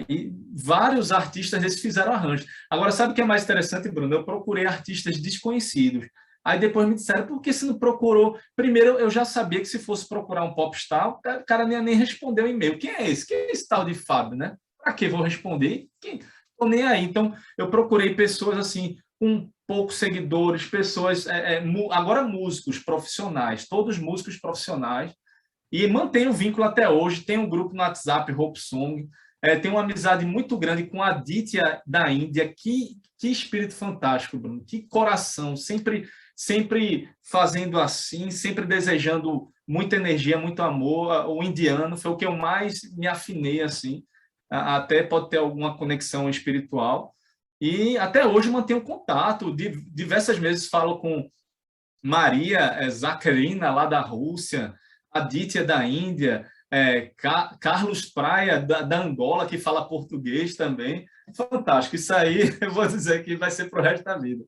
e vários artistas eles fizeram arranjo. Agora, sabe o que é mais interessante, Bruno? Eu procurei artistas desconhecidos. Aí depois me disseram, por que você não procurou? Primeiro, eu já sabia que se fosse procurar um popstar, o cara nem respondeu o e-mail. Quem é esse? Quem é esse tal de Fábio, né? Para que vou responder? Estou nem aí. Então, eu procurei pessoas assim, com poucos seguidores, pessoas, agora músicos profissionais, todos músicos profissionais, e mantenho o vínculo até hoje. Tem um grupo no WhatsApp, Hope Song, tenho uma amizade muito grande com a Aditya da Índia. Que espírito fantástico, Bruno, que coração, sempre fazendo assim, sempre desejando muita energia, muito amor. O indiano foi o que eu mais me afinei, assim, até pode ter alguma conexão espiritual. E até hoje mantenho contato, diversas vezes falo com Maria Zakharina, lá da Rússia, Aditya da Índia, Carlos Praia, da Angola, que fala português também. Fantástico, isso aí eu vou dizer que vai ser para o resto da vida.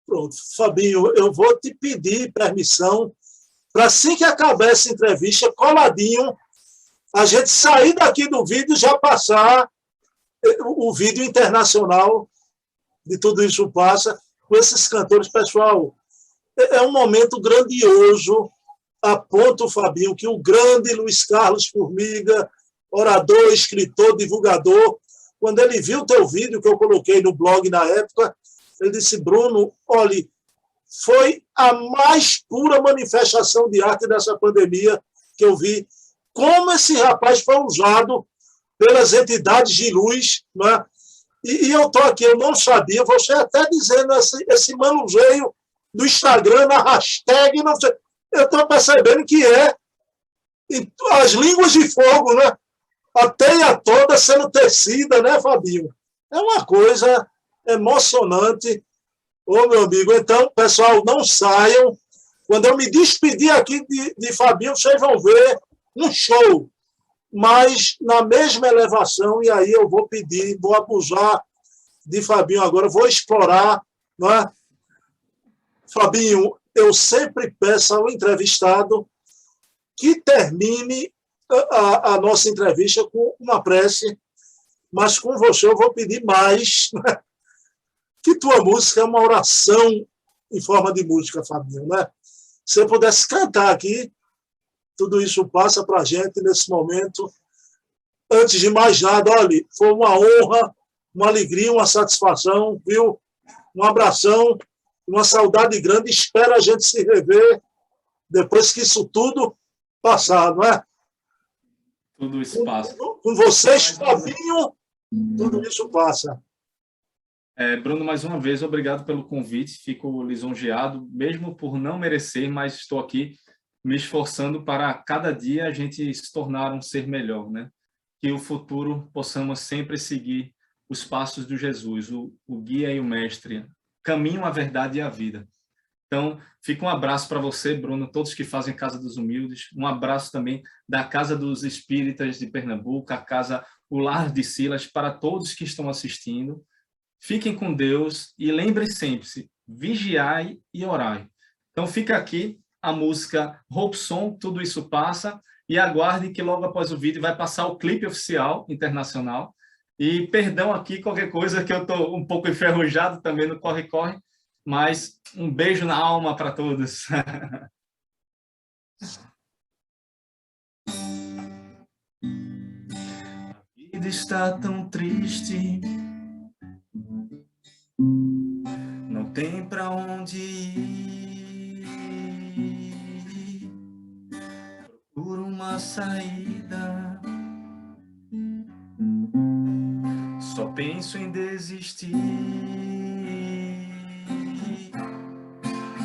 Pronto, Fabinho, eu vou te pedir permissão para, assim que acabar essa entrevista, coladinho, a gente sair daqui do vídeo e já passar o vídeo internacional de Tudo Isso Passa com esses cantores. Pessoal, é um momento grandioso. Aponto, Fabinho, que o grande Luiz Carlos Formiga, orador, escritor, divulgador, quando ele viu o teu vídeo que eu coloquei no blog na época, ele disse: Bruno, olhe, foi a mais pura manifestação de arte dessa pandemia que eu vi. Como esse rapaz foi usado pelas entidades de luz, né? E eu estou aqui, eu não sabia, você até dizendo esse manuseio do Instagram, na hashtag, não sei, eu estou percebendo que as línguas de fogo, né? A teia toda sendo tecida, né, Fabinho? É uma coisa emocionante. Ô, meu amigo, então, pessoal, não saiam. Quando eu me despedir aqui de Fabinho, vocês vão ver um show, mas na mesma elevação, e aí eu vou pedir, vou abusar de Fabinho agora, vou explorar, não é? Fabinho, eu sempre peço ao entrevistado que termine a nossa entrevista com uma prece, mas com você eu vou pedir mais, né? Que tua música é uma oração em forma de música, Fabinho, né? Se você pudesse cantar aqui, Tudo Isso Passa para a gente nesse momento. Antes de mais nada, olha, foi uma honra, uma alegria, uma satisfação, viu? Um abração, uma saudade grande. Espero a gente se rever depois que isso tudo passar, não é? Tudo isso passa. Com vocês, Fabinho, Tudo Isso Passa. Bruno, mais uma vez, obrigado pelo convite. Fico lisonjeado, mesmo por não merecer, mas estou aqui me esforçando para cada dia a gente se tornar um ser melhor, né? Que o futuro possamos sempre seguir os passos de Jesus, o guia e o mestre, caminho, a verdade e a vida. Então, fica um abraço para você, Bruno, todos que fazem Casa dos Humildes, um abraço também da Casa dos Espíritas de Pernambuco, o Lar de Silas, para todos que estão assistindo. Fiquem com Deus e lembrem sempre-se, vigiai e orai. Então, fica aqui a música Robson, Tudo Isso Passa, e aguarde que logo após o vídeo vai passar o clipe oficial internacional. E perdão aqui qualquer coisa que eu estou um pouco enferrujado também no corre-corre, mas um beijo na alma para todos. A vida está tão triste, não tem para onde ir, procuro uma saída, só penso em desistir.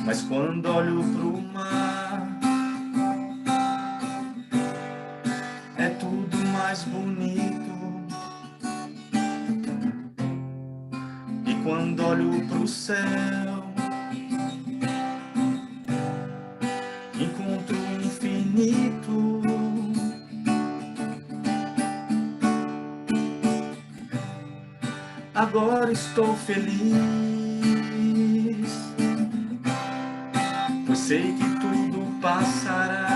Mas quando olho pro mar, é tudo mais bonito. E quando olho pro céu, encontro o infinito. Agora estou feliz, pois sei que tudo passará.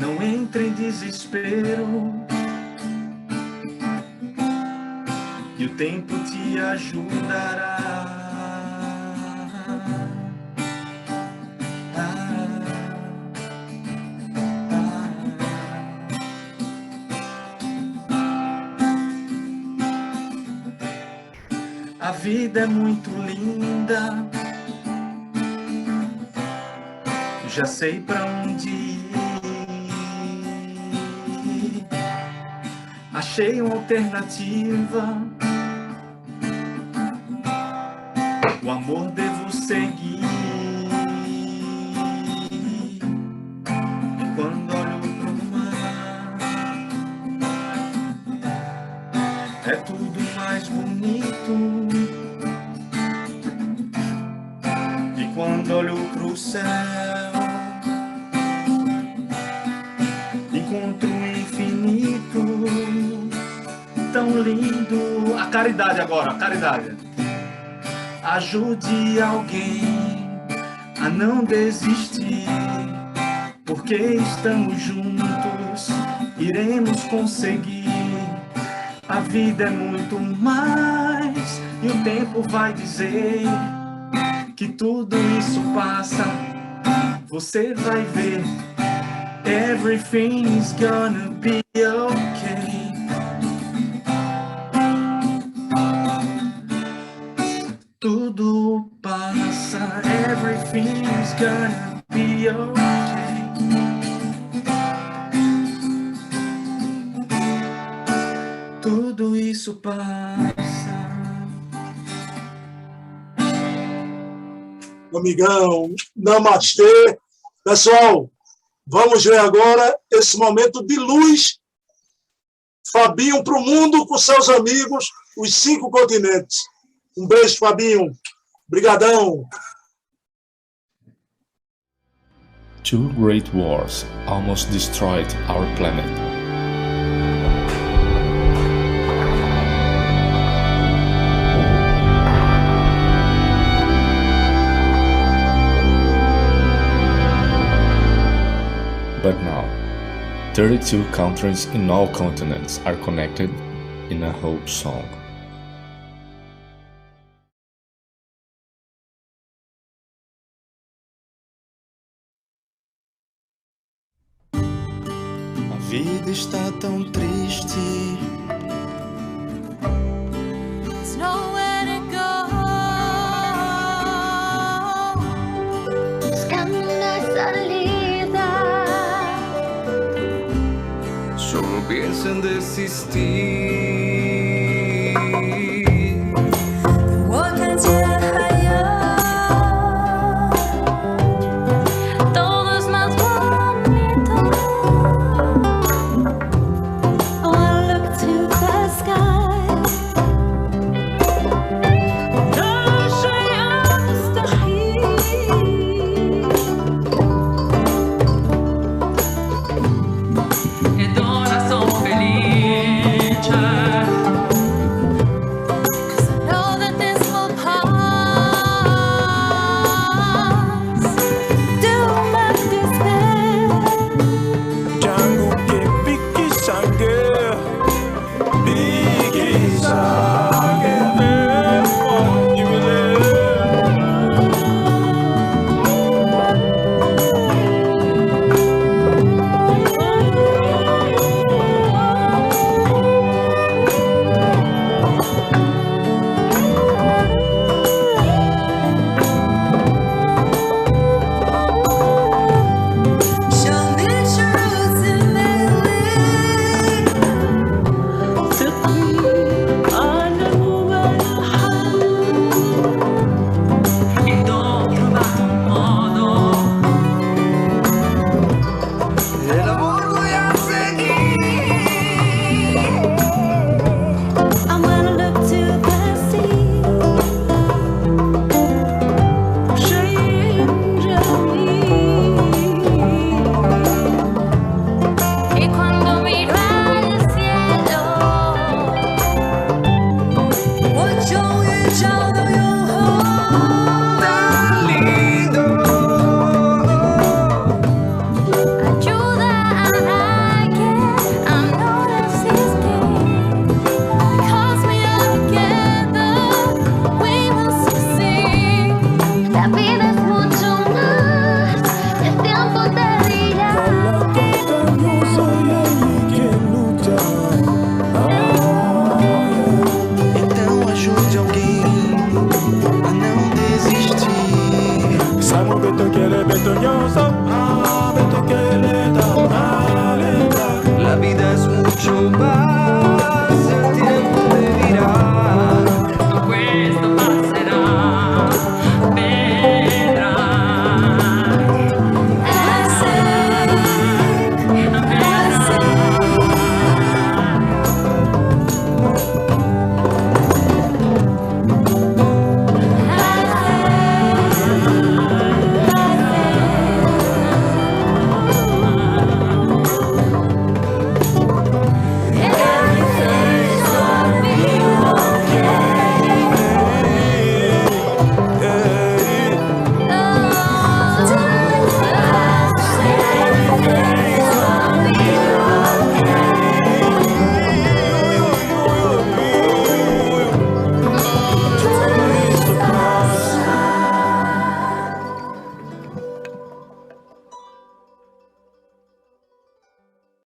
Não entre em desespero, e o tempo te ajudará. A vida é muito linda, já sei pra onde ir. Achei uma alternativa, o amor devo seguir. E quando olho pro céu, encontro o infinito tão lindo. A caridade agora, a caridade. Ajude alguém a não desistir, porque estamos juntos, iremos conseguir. A vida é muito mais, e o tempo vai dizer que tudo isso passa. Você vai ver, everything's gonna be okay. Tudo passa, everything's gonna be okay. Tudo isso passa. Amigão, namastê. Pessoal, vamos ver agora esse momento de luz. Fabinho para o mundo com seus amigos, os 5 continentes. Um beijo, Fabinho. Obrigadão. Two great wars almost destroyed our planet. But now, 32 countries in all continents are connected in a hope song. A vida está tão triste. There's nowhere to go. Buscando una salida. Solo pienso en desistir.